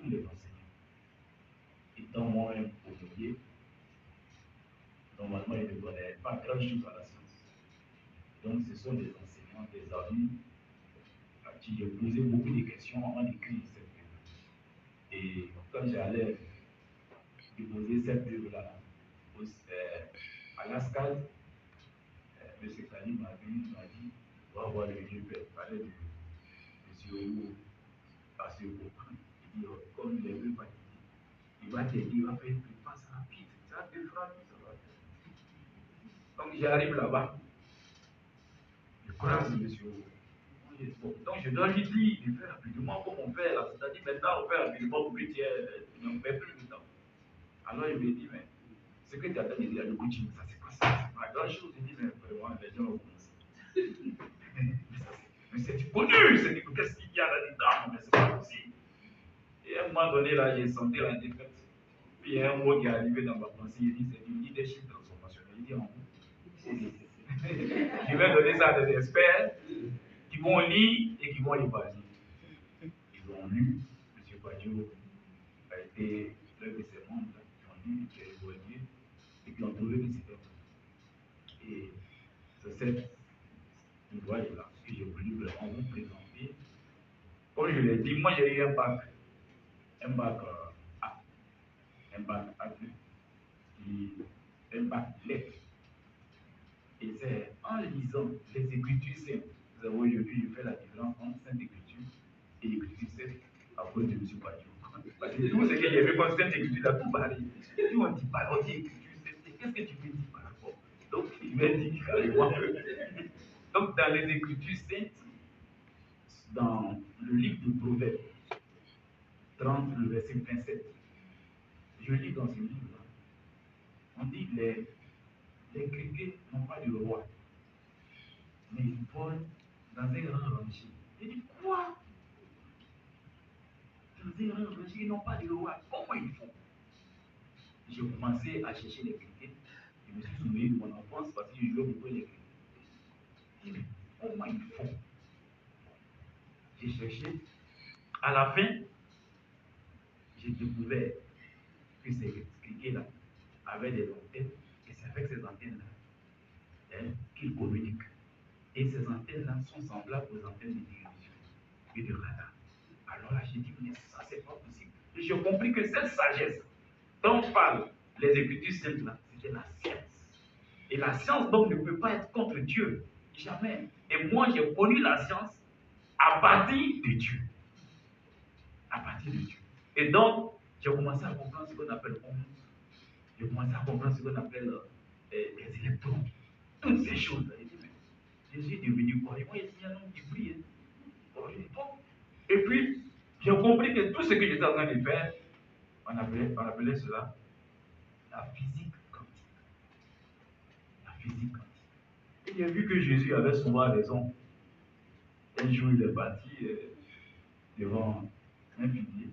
tous les enseignants. Étant moi-même ouvrier, normalement, il ne connaît pas grand-chose à la science. Donc, ce sont des enseignants, des amis, à qui j'ai posé beaucoup de questions en écrit cette œuvre. Et quand j'allais déposer cette œuvre-là à l'ASCAD, M. Kali m'a dit, on va voir le vieux père, parler de M. Passeau. Il dit, comme il est venu fatigué, il va t'aider, il va faire une passe rapide. Ça, 2 francs, ça va faire. Donc j'arrive là-bas, je croise M. Donc je dois lui dire de faire rapidement comme on fait là. C'est-à-dire maintenant on fait rapidement pour que tu ne perds plus de temps. Alors il me dit, mais ce que tu as dit à le coaching, ça c'est pas ça, c'est pas grand-chose. Je dis, mais vraiment, les gens vont commencer. Mais c'est du bonus, c'est qu'est-ce qu'il y a là-dedans, mais c'est pas possible. Et à un moment donné, là, j'ai senti la défaite. Puis il y a un mot qui est arrivé dans ma pensée, il dit, c'est du leadership transformationnel. Il dit, en je vais donner ça à des experts qui vont lire et qui vont évaluer. Ils ont lu, M. Padio a été l'un de ses membres, qui ont lu, qui a évalué, et qui ont trouvé que c'était bon. Et c'est cette voie-là que j'ai voulu vraiment vous présenter. Comme je l'ai dit, moi j'ai eu un bac A, un bac A2, un bac lettres. Et c'est en lisant les Écritures saintes, vous savez, aujourd'hui, je fais la différence entre Sainte Écriture et Écriture sainte à cause de M. Padio. Parce que tout ce que j'ai vu comme Sainte Écriture, là, tout pareil. Si on dit pas, on dit Écriture sainte, qu'est-ce que tu peux dire par rapport? Donc, il m'a dit carrément. Donc, dans les Écritures saintes, dans le livre de Proverbes 30, le verset 27, je lis dans ce livre-là, on dit les criquets n'ont pas de roi, mais ils volent dans un grand rancher. Je dis quoi? Dans un grand rancher, ils n'ont pas de roi. Comment ils font? J'ai commencé à chercher les criquets. Je me suis souvenu de mon enfance parce que je jouais beaucoup les criquets. Je dis, mais comment ils font? J'ai cherché. À la fin, j'ai découvert que ces criquets-là avaient des antennes. Et c'est avec ces antennes-là qu'ils communiquent. Et ces antennes-là sont semblables aux antennes de télévision et de radar. Alors là, j'ai dit, mais ça, c'est pas possible. Et j'ai compris que cette sagesse dont parlent les Écritures saintes là, c'était la science. Et la science, donc, ne peut pas être contre Dieu. Jamais. Et moi, j'ai connu la science à partir de Dieu. À partir de Dieu. Et donc, j'ai commencé à comprendre ce qu'on appelle ondes. J'ai commencé à comprendre ce qu'on appelle les électrons. Toutes ces choses-là. Jésus est devenu quoi? Et moi, il y a un homme qui brille. Et puis, j'ai compris que tout ce que j'étais en train de faire, on appelait cela la physique quantique. La physique quantique. Et j'ai vu que Jésus avait souvent raison. Un jour, il est parti devant un figuier.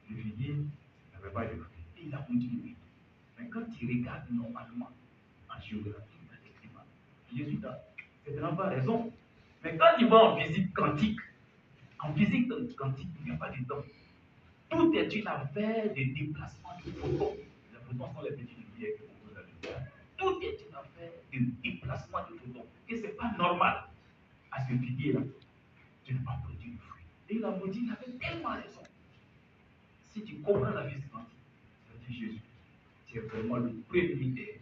Le figuier n'avait pas de fruits. Et il a continué. Mais quand il regarde normalement en géographie, dans les climats, Jésus n'a certainement pas raison. Mais quand il va en physique quantique, il n'y a pas de temps. Tout est une affaire de déplacement de photons. Les photons sont les petites lumières que vous avez. Tout est une affaire de déplacement de photons. Et ce n'est pas normal. À ce figuier-là, tu n'as pas produit de fruit. Et il a maudit, il avait tellement raison. Si tu comprends la physique quantique, ça dit Jésus, tu es vraiment le premier